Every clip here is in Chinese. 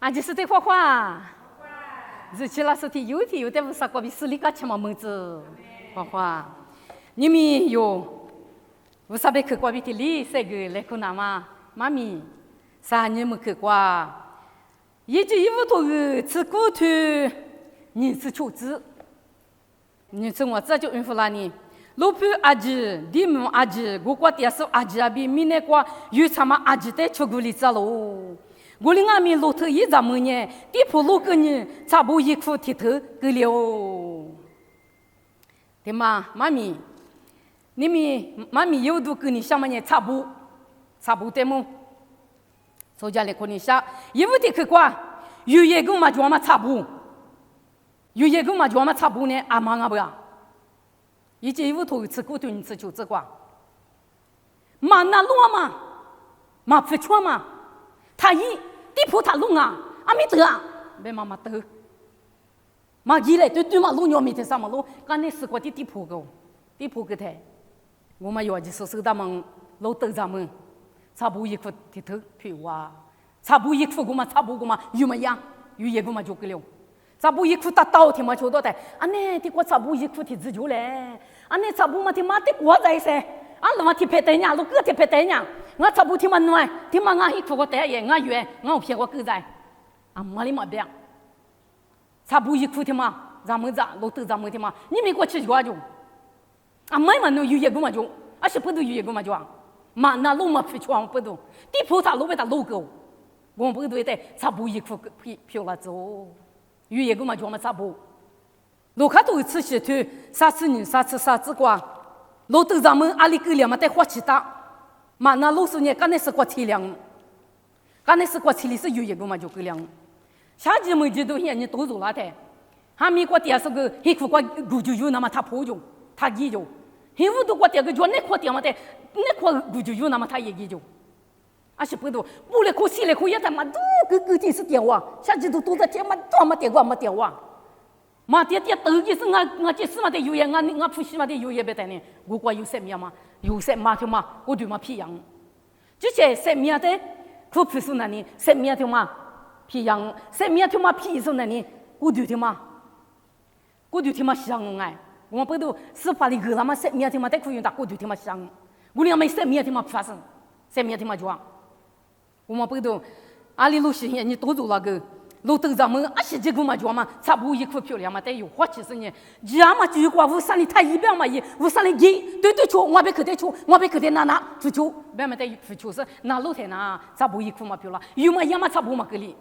俺就是对花花，日期了是的有的不是过比斯里个起嘛门子，花花，你们有，不是被去过比的里这个来看嘛，妈咪，啥你们去过？一直一屋头个吃骨头，你吃球子，你吃我这就应付了你。老婆阿姐、弟妹阿姐，我过电视阿姐阿比明年过有什么阿姐在出国里走喽？我领俺们老头一咱们呢，地铺路个呢，差不一裤剃头够了。对吗，妈咪？你们妈咪有都跟你想么呢？差不对么？所以家里跟你想，一屋的去过，有一个嘛就嘛差不，有一个嘛就嘛差不呢，阿妈阿不呀？一直屋头吃骨头，你吃就吃过，嘛那路嘛，嘛不错嘛。他一地铺他弄啊，阿没得啊，别妈妈得，妈一来对嘛弄鸟没得什么路，刚才是过的地铺个台，我们要就是收他们老豆咱们，差不一块地头皮哇，差不一块个嘛，差不个嘛，有么样，有一个嘛就够了，差不一块打刀天嘛就到的，啊呢，的过差不一块的自就嘞，啊呢差不嘛的嘛的过在噻，啊那么的拍带伢，路个的拍带伢。我差不多听嘛暖，听嘛俺一口个带也，俺远，俺偏个狗仔，啊妈哩嘛别，差不多一口听嘛，咱们咋老豆咱们听嘛，你没过去就就，啊没嘛能有一个嘛就，啊是不都有一个嘛就啊，嘛那路嘛非常不都，地铺他路被他路够，我不对的，差不多一口漂了走，有一个嘛就嘛差不多，路卡都吃些头，啥吃人啥吃啥子瓜，老豆咱们阿里狗俩嘛带花起大。嘛，那老师呢？刚才是过车辆，刚才是过车里是有一个嘛就够了。下季没几多钱，你多做了的。还没过电视个，黑苦过古就有那么他破就，他也就。黑五都过电个，就那块电嘛的，那块古就有那么他也就。而且不多，不来可西来可也他妈都个电视电话，下季都在电嘛，多么电话没电话。嘛电都就是我这什么的有也，我不西嘛的有也别的呢，我过有什么嘛？有些嘛就嘛，我对嘛皮样，这些什么的，可不是那里，什么的嘛皮样，什么的嘛皮是那里，我对的嘛香哎，我不都是把你个那么什么的嘛，得可以打我对的嘛香，我俩没什么的嘛发生，什么的嘛就啊，我们不都阿里路西你多做那个。老豆咱们阿些这个嘛就嘛，差不多一块漂亮嘛，得有花其实呢，家嘛就过无啥里他一边嘛也无啥里给，对球，我别去对球，我别去对拿不球，别嘛得不球是拿露台呢，差不多一块嘛漂亮，有嘛也嘛差不多嘛个里，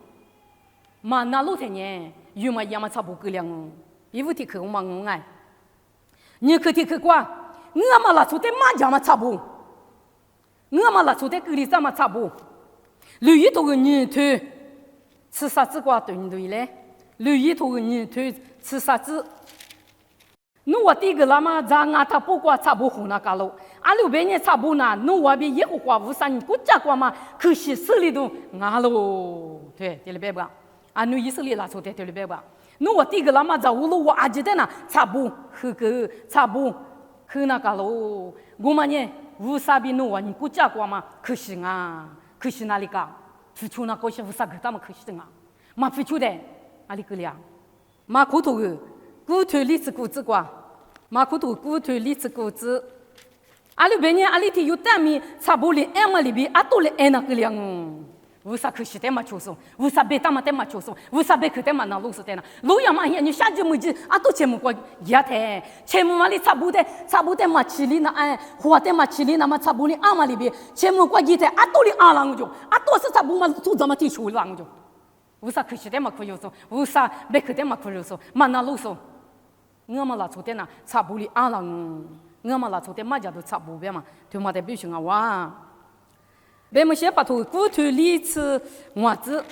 嘛拿露台呢，有嘛也嘛差不多个量哦，比无提去我嘛我爱，你去提去过，我嘛拉出的嘛家嘛差不多，我嘛拉出的个里咋嘛差不多，留一头个泥头。吃啥子瓜对嘞？留一头泥头吃啥子？侬我第一个啦嘛，咱俺他不瓜差不多那个喽。阿六百年差不多呢，侬我比一个瓜无啥，你国家瓜嘛，可惜手里头俺喽。对，对了别吧？啊，侬以色列拿出的对了别吧？侬我第一个啦嘛，在屋里我阿记得呢，差不多喝个差不多喝那个喽。我们呢，无啥比侬我你国家瓜嘛，可惜啊，可惜哪里个？付出那高些无啥个，他们可惜的啊！嘛付出的，阿里个俩，嘛骨头个，骨头里吃骨子瓜，嘛骨头骨头里吃骨子。阿里别人阿里天有单米，差不多连俺们里边阿多连俺那个俩哦，无啥可惜的嘛就是无啥别他妈的嘛就是无啥别去的嘛那路是的呢，路要嘛你下季没去，阿多钱么过也的，钱么嘛里差不多嘛起里那哎，花的嘛起里那么差不多阿嘛里边，钱么过一的阿多里阿郎就，阿多是差不多嘛做怎么提出来就，无啥可惜的嘛可以说，无啥别去的嘛可以说，嘛那路说，我们拉出的呢差不多阿郎，我们拉出的嘛家都差不多嘛，对嘛的必须啊哇。别么些把头骨头里吃袜子，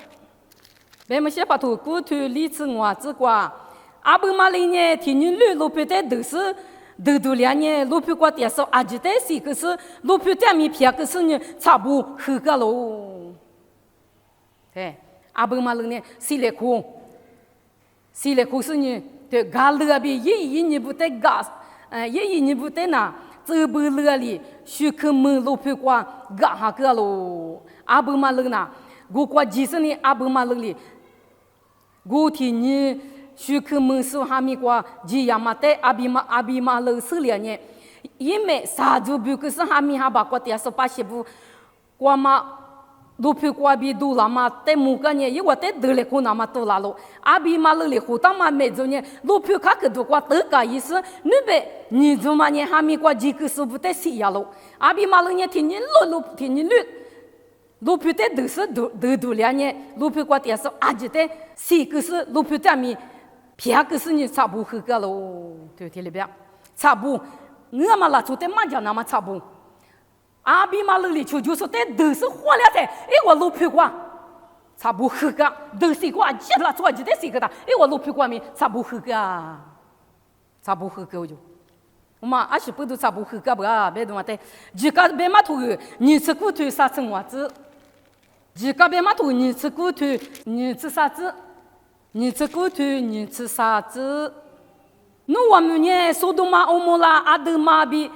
别么些把头骨头里吃袜子瓜。阿伯妈里呢，天天绿路边的都是都两年，路边瓜电视阿记得是可是路边店面片可是呢，差不多喝个喽。对，阿伯妈里呢，西来苦是呢，对，嘎乐边一年不得嘎，一年不得呐。走不乐里，许可门路陪瓜，嘎哈个喽。阿伯妈乐呐，我过几十年阿伯妈乐里，古天你许可门数哈密瓜吉亚马带阿比马勒斯连呢，因为啥子不可是哈密哈巴瓜的是把西部瓜嘛。都皮瓜比都拉嘛，在木个呢，因为在得了苦那么多啦喽。阿比嘛了了苦，当嘛没做呢，都皮卡个多瓜得个意思，你做嘛呢？哈密瓜几个是不得死呀喽？阿比嘛了呢，天天天天都皮在得是得了呢，都皮瓜的是阿姐的死个是都皮在米，皮个是你差不多个喽，对对里边差不，我嘛拉出的嘛叫那么差不。阿比马勒里求就是在都是活了的，我路皮瓜，差不合格，都是瓜，接了做就得是个的，我路皮瓜咪差不合格，差不合格就，我嘛阿是不都差不合格不啊？别动嘛的，几个别嘛头个，你吃骨头啥生娃子？几个别嘛头你吃骨头，你吃啥子？你吃骨头，你吃啥子？那我们呢？苏东马、欧摩拉、阿德马比。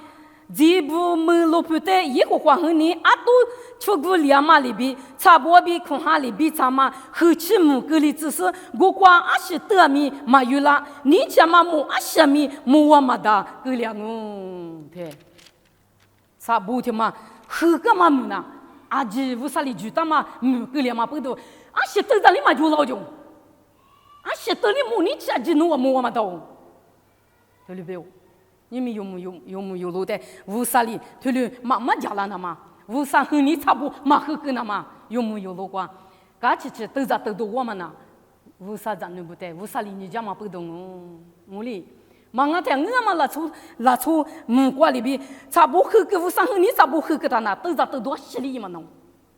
这部门罗普的一个黄河呢，阿都出过两马里边，差不多比空哈里边差嘛，后期木个里只是我光阿是得米没有啦，你家嘛木阿什米木我嘛的个两哦，对，差不多嘛，后个嘛木呢，阿吉乌萨里住的嘛木个两嘛不多，阿是得的里嘛就老中，阿是得里木你家吉弄我木我嘛的，对不对？你们有没有路的？乌萨里，对了，嘛家了那嘛？乌萨和你差不嘛和个那嘛？有没有路过？嘎起都在都我们那，乌萨咱那不对，乌萨里你家嘛不懂哦，我哩，嘛我天我嘛拉出瓜里边，差不和个乌萨和你差不和个他那，都在都多稀里嘛弄。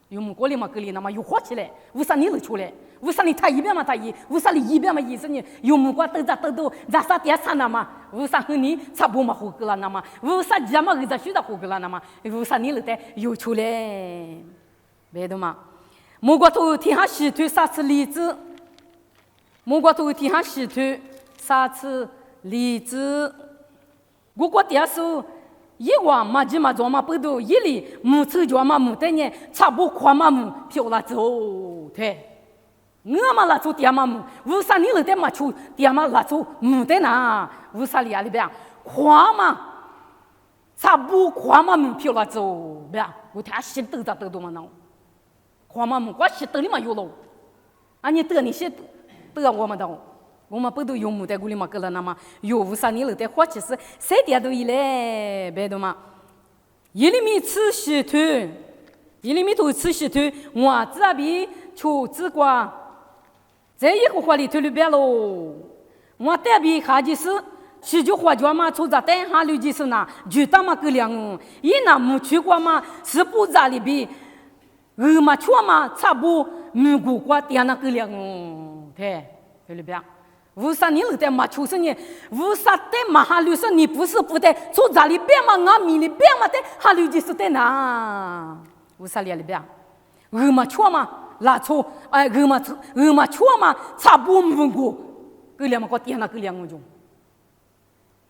有木过里嘛个里那嘛又火起来，乌萨你了出来，乌萨你他一边嘛他一，乌萨里一边嘛意思呢，有木瓜都在都在啥点啥那嘛，乌萨和你差不嘛火个了那嘛，乌萨家嘛在学的火个了那嘛，乌萨你了的又出来，别的嘛，木瓜头天下西头啥子例子？木瓜头天下西头啥子例子？我过点数。一话嘛就嘛做嘛不多，一里木头就嘛木的呢，差不夸嘛木飘了走，对，我嘛拉出点嘛木，乌萨你了的嘛出点嘛拉出木的呐，乌萨里亚里边夸嘛，差不夸嘛木飘了走，别，我听心都在都嘛弄，夸嘛木，我心得里嘛有喽，啊你得你心得我们的。我们不都有木的屋里嘛？个了那嘛，有乌萨尼了的花其实谁点都一来，别的嘛。一厘米吃西头，1厘米头吃西头，我这边求子瓜，这一个花里头里边喽。我这边哈就是西就花椒嘛，出在等下里就是那，就当嘛个两哦，一那木去过嘛，是不在里边，嘛去嘛，差不木古瓜点那个两哦，对，这里边。乌萨你了的嘛，就是你乌萨的嘛，哈律是你不是不的，从这里边嘛，俺米里边嘛的，哈律就是的呐。乌萨里边，嘛错嘛，拉错，嘛错嘛，差不多过，个两嘛个点那个两个钟。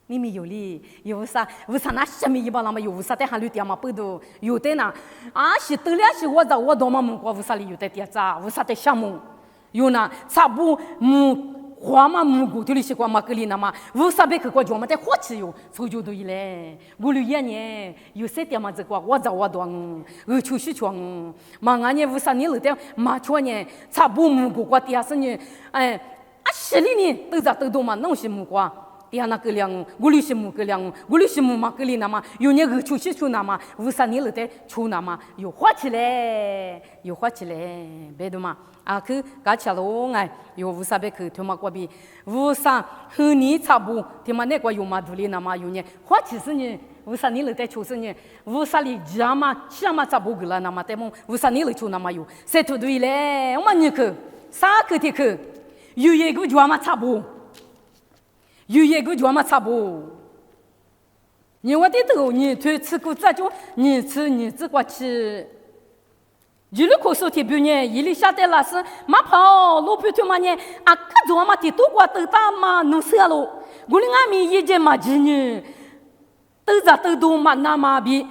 你们有哩，有啥那什么一把那么有啥的哈律点嘛不多，有的呐，啊是得了是我在我多嘛门过乌萨里有的点咋，乌萨的项目有呢，差不多。花嘛木骨头里些瓜嘛个里那嘛，乌萨贝克瓜叫嘛在火气哟，所就都一来，我留一年有些点嘛这瓜我找我当，出去闯，嘛俺呢乌萨你了的嘛错呢，差不木骨瓜底下是呢，十里呢都在都嘛弄些木瓜。底下那个两，我留些木个两，我留些木嘛个里那嘛，有年出去那嘛，乌萨你了的出那嘛，又火起来，别的嘛。啊，去搞起了哎，有乌萨贝去他妈过比乌萨和你差不，他妈那个有嘛独立那嘛有呢，或者是呢，乌萨你了在出生呢，乌萨里家嘛，起码差不个了那么，但么乌萨你了出那么有，谁都对嘞，我们你去，啥个的去，有一个家嘛差不，有一个家嘛差不，你我的头你推吃过这就你吃你自个吃。一路口说题表呢，一里下得老师马跑路边头嘛呢，啊，各种嘛的都过都大嘛弄死了，我哩俺们一件嘛子呢，都在都多嘛那嘛比，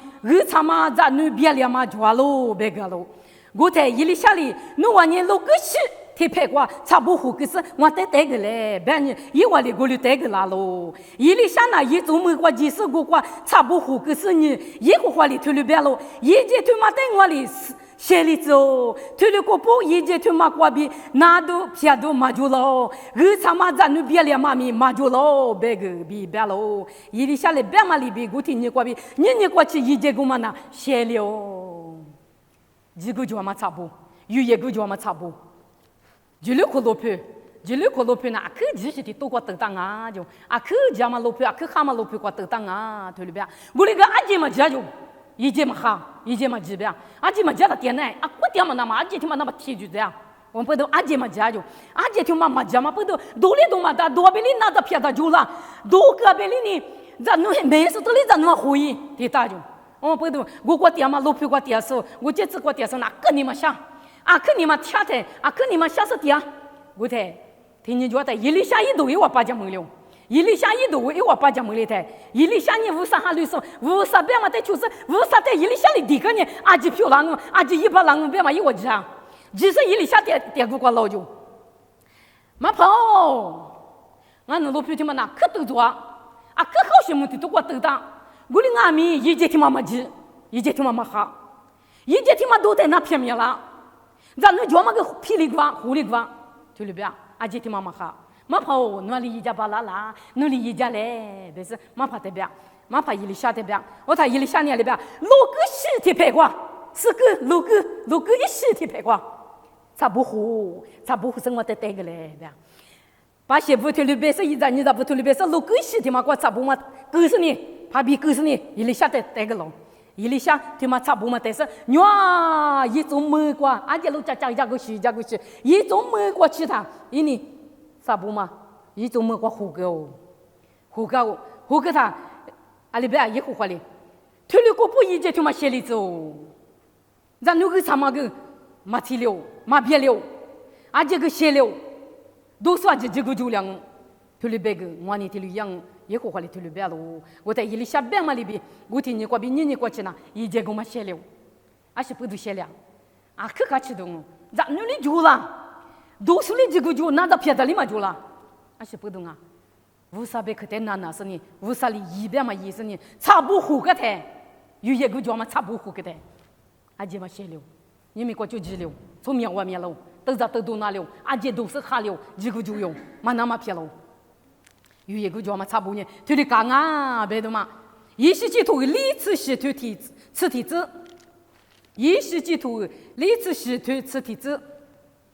他嘛在那边了嘛抓喽别个喽，我在一里下里，那我呢路个西提拍过差不胡个是我得个嘞，别人一我里过里得个啦喽。伊里想那一种美国几十个国差不胡个是你一个话里头里边喽，一节他妈等我里写里走，头里个不一节他妈过比那都撇都马住喽，他妈在那边里妈咪马住喽，别个比别喽，伊里下来别嘛里比古天你过比你过去一节个嘛那写了，几个就嘛差不。有一个叫嘛差不，就六块罗皮那，可其实的都过得当啊，就可加嘛罗皮，可哈嘛罗皮过得当啊，对不对？我那个阿姐嘛家就，一姐嘛哈，一姐嘛几边，阿姐嘛家的点呢，我点嘛那么阿姐他妈那么提就这样，我不都阿姐嘛家就，阿姐他妈家嘛不都多里多嘛的，多边里那的撇的就了，多个边里呢，咱弄没事都里咱弄会议，对大就，我不都我过点嘛罗皮过点手，我这次过点手那跟你们想。可你们听的，可你们下次点，我的，听你觉得一里下一度一我八家没了，一里下一度一我八家没了的，一里下你无啥哈律师，无啥别嘛的就是无啥的一里下里地个呢，阿姐漂亮，阿姐一把狼别嘛一我讲，其实一里下点个过老久，马跑，俺那老表弟们那可都做，可好些么的都过都当，我的阿米一节听妈妈急，一节听妈妈好，一节听妈都在那片面了。咱们叫嘛个霹雳瓜、狐狸瓜，对不对？阿姐听妈妈哈，妈跑哪里一家巴拉拉，哪里一家嘞？但是妈怕这边，妈怕伊里下这边，我他伊里下年里边，六个尸体拍过，四个六个一尸体拍过，差不糊生活在这个嘞，对吧？把媳妇头里边是一家，你咋不头里边是六个尸体嘛？我差不嘛，狗死你，怕比狗死你，伊里下在这个喽。伊里下他妈差不嘛，但是哇，一种美国，阿姐路加个去，一种美国其他，伊呢差不嘛，一种美国胡歌他，阿里边一胡话哩，推了个不一节他妈写里走，咱那个什么个马蹄了，马别了，阿姐个写了，都说这个就两，推了别个，我呢推了样。一会儿里头里边喽，我在伊里下边嘛里边，我听你过比你过去呢，一节给我们写了，是不都写了，可吃动，咱那里住了，都是里这个住，那在别的里嘛住了，是不动啊，无啥别可得那是你，无啥里一边嘛意思你，差不胡个的，有一个叫嘛差不胡个的，姐嘛写了，你们过就记了，从面外面喽，都在都那了，姐都是哈了，这个就用，嘛那么撇喽。有一个叫嘛差不多，他的讲啊，别的嘛，一时几头理次系头体吃体子，一时几头理次系头吃体子。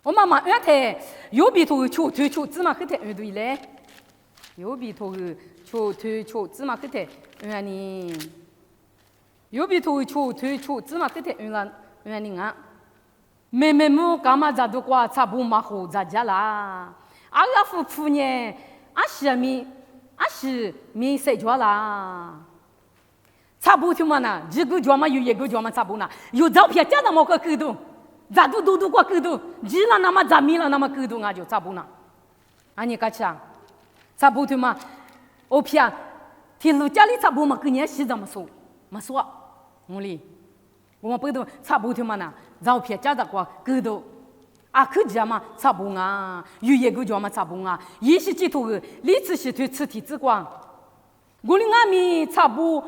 我妈妈原来右边头球芝麻黑头原对嘞，右边头球芝麻黑头原呢，右边头球芝麻黑头原呢啊，妹妹们干嘛在都挂差不马虎在家啦，夫妇呢？是米谁做啦？差不多嘛呢，一个做嘛有一个做嘛差不多呢，有照片加那么个沟通，咋都过沟通，几了那么咋米了那么沟通啊就差不多呢，你看起啊，差不多嘛，我偏听路家里差不多嘛，跟人洗怎么说？没说，我哩，我们不都差不多嘛呢，照片加的过沟通。可讲嘛，差不啊，有一个叫嘛差不啊，一时几头个，理次系头吃体子光，我的阿米差不，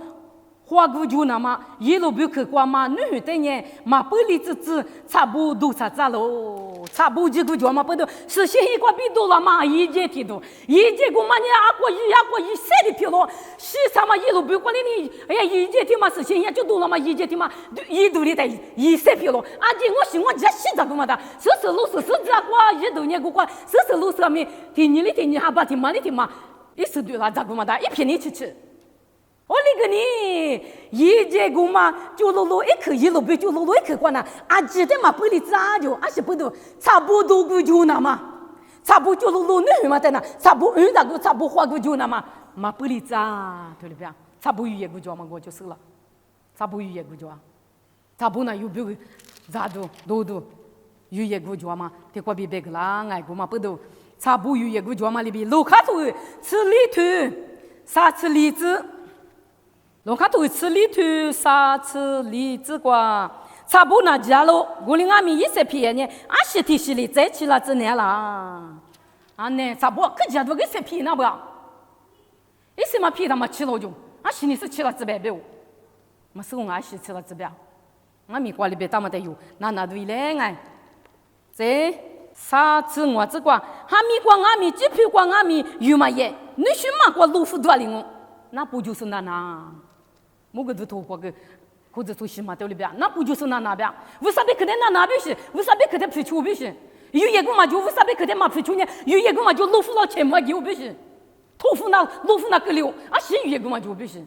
花个就那么一路不去光嘛，女的呢嘛不理子差不多啥子喽，差不几个叫嘛不都，是先一个比多了嘛，一节提多，一节个嘛你过一晒的皮了，是啥嘛一路不过来你，哎呀一节提嘛是先也就多了嘛，一节提嘛一度里的一晒皮了，姐我喜欢这洗这个嘛的，是路是这个一度呢个个，是路上面听你还把听嘛的听嘛，一时对了这个嘛的，一片你吃。我那个呢，一节个嘛，就路一口一路不就路一口过呢？记得嘛，不离咋就，是不都差不多个就那嘛，差不就路你嘛的呢，差不那个差不花个就那嘛不离咋，对不对？差不一个就嘛，我就是了，差不一个就啊，差不呢有别个咋都有一个就嘛，得过别个啦，个嘛不都差不有一个就嘛里边，路卡头吃里头，啥吃梨子。龙卡头吃里头，啥吃梨子瓜，差不那家喽，我领俺们一些便宜，俺是提起来再起了几年了。俺呢，差不可家都给些便宜那不？一些嘛便宜他妈起了就，俺心里是起了几百标，没收俺是起了几百，俺们管里边他妈得有，那对嘞哎，这啥子我只管，还没管俺们，只批管俺们有嘛耶？你去嘛管路虎多领哦，那不就是那？某个都头过个。或者说西马兜里边，那不就是那边？为啥别可能那边是？为啥别可能皮球边是？有一个嘛就为啥别可能嘛皮球呢？有一个嘛就老夫老钱嘛有边是？头夫那老夫那个溜，啊是有一个嘛就边是？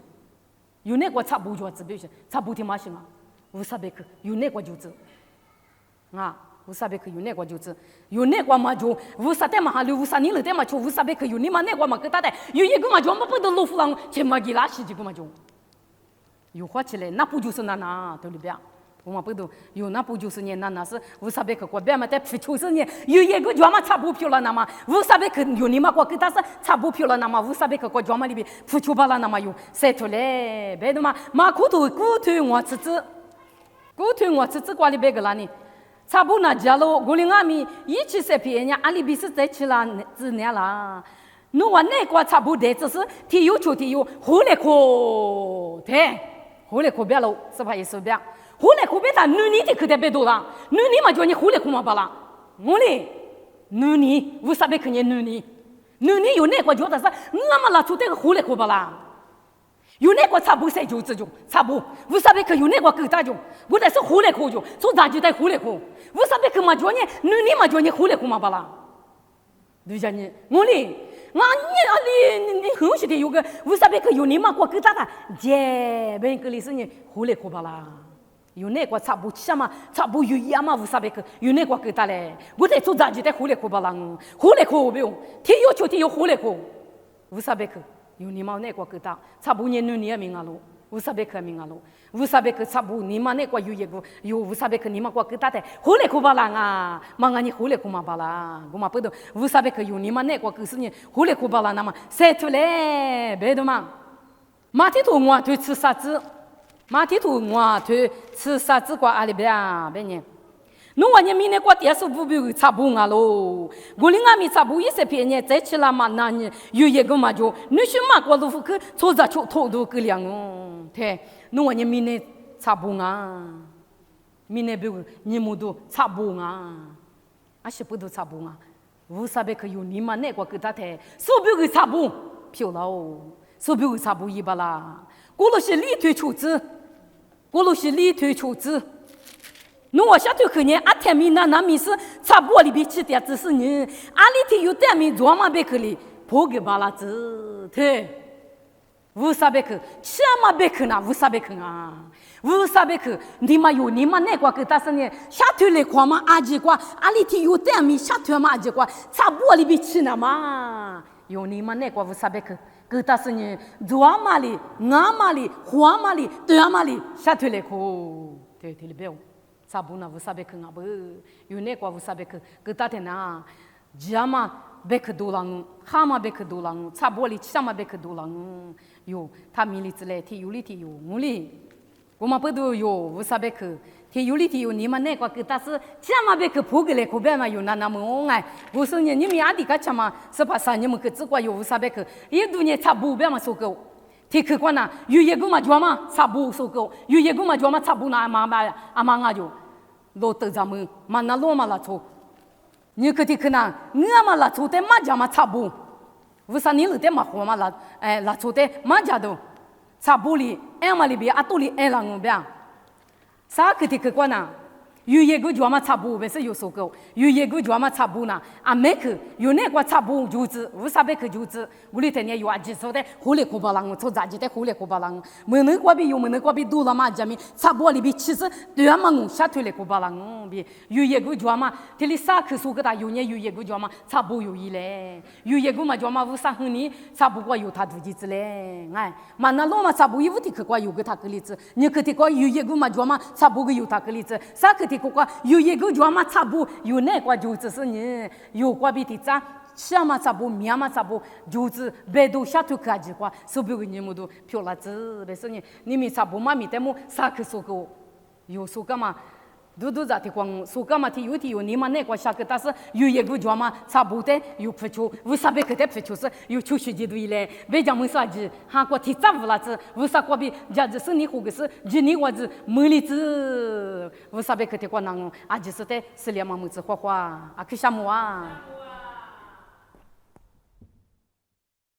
有那个差不就这边是？差不的嘛行啊？为啥别可有那个就这？啊，为啥别可有那个就这？有那个嘛就为啥的嘛哈溜？为啥你了的嘛就为啥别可有你嘛那个嘛给他的？有一个嘛就嘛不得老夫老钱嘛给拉是这个嘛就。有花起来，那不就是那对不对？我们不都有那不就是那是为啥别个国别嘛在皮球上呢？有一个专门差不漂亮那么，为啥别个有你嘛国给他是差不漂亮那么？为啥别个国专门里边皮球巴拉那么有？晒出来，别的嘛，马骨头骨头我吃吃，骨头我吃吃瓜里别个啦呢？差不那家喽，我领俺们一起晒便宜，阿里比是在起啦几年啦。侬话那个差不多，只是体有就体有，后来可对。后来可别了，是吧？也是别。后来可别他女的可得别多了，女的嘛叫你后来可嘛罢了。我嘞，女的为啥别看见女的？女的有那个觉得是，我们拉出这个后来可罢了。有那个差不谁就这种差不，为啥别看有那个更大种？我那是后来可就，从大就在后来可。为啥别看嘛叫你女的嘛叫你后来可嘛罢了？对家你，我嘞。你很晓得有个为啥别个有你嘛过更大的这边个里是你后来可把啦有那个差不起嘛差不有一嘛为啥别个有那个更大嘞我在做杂技在后来可把啦后来可不用天有就天有后来可为啥别个有你嘛那个更大差不年女年命啊喽为啥别个命啊喽为啥别个差不你嘛那个有一个有为啥别个你嘛过更大的后来可把啦啊嘛俺你后来可嘛把啦我嘛不懂为啥别个有你嘛那个是你后来可把啦那么晒出来别的嘛马蹄头我对吃啥子马蹄头我对吃啥子瓜阿里边别呢侬话你明年过电视不比差不啊喽我领俺们差不一些便宜再起来嘛那你有一个嘛就你去嘛过路去坐着就头都个亮哦对侬话你明年差不啊明年比你们都差不啊啊是不都差不啊为啥别个有你嘛那个给他台手比个差不漂亮哦手比个差不一把啦过了是里推出资过了是里推出资侬我下头去年阿天米那米是差不里边去的只是你阿里头有点米专门别个里破个巴拉子对为啥别个起码别个那为啥别个啊为啥别个你嘛有你嘛那个给他是呢下头来看嘛阿姐瓜阿里头有点米下头嘛阿姐瓜差不里边去那嘛有你嘛那个为啥别个给他是呢专门里俺嘛里花嘛里对嘛里下头来看对对里边差不那为啥别个啊不有那个为啥别个给他的那家嘛别个多浪哈嘛别个多浪差不里起嘛别个多浪有他米里之类提有里提有我里我们不都有为啥别个提有里提有你们那个给他是起嘛别个破个来可别嘛有那么爱我说你们阿弟个起嘛是怕啥你们个只管有为啥别个一度你差不别嘛说够提客观呐有一个嘛就嘛差不说够有一个嘛就嘛差不那嘛吧阿妈啊就老得咱们嘛那老嘛拉错你可提可能我嘛拉错的嘛家嘛差不为啥你了的嘛活嘛拉错的嘛家都差不里哎嘛里边阿多里哎啦我边啥可提可观呐有一个就嘛差不不是有说够有一个就嘛差不呢啊没去有那个差不就是为啥别去就是我里头呢有阿几说的后来可把人做杂技的后来可把人没能过比有没能过比多了嘛家咪差不里边其实对嘛我下头来可把人比有一个就嘛这里啥去说给他有呢有一个就嘛差不有一嘞有一个嘛就嘛为啥和你差不过有他自己之嘞哎嘛那老嘛差不有的去过有个他个例子你去过有一个嘛就嘛差不个有他个例子啥去个有一个就嘛差不有那个就是你有过比的咋下嘛差不面嘛差不就是别都下头看几个是不是你们都漂亮子别说你们差不嘛没得么啥去说个有苏干嘛？嘟嘟在的光苏干嘛？有你们那个下个，但是有一个叫嘛，差不多有不出，为啥别个的不出是有出去的对嘞？别讲没啥子，韩国提早不啦子，为啥国比家子是你胡个是，就你我子没里子，为啥别个的光能啊？就是的，是两毛子花花啊，去什么啊？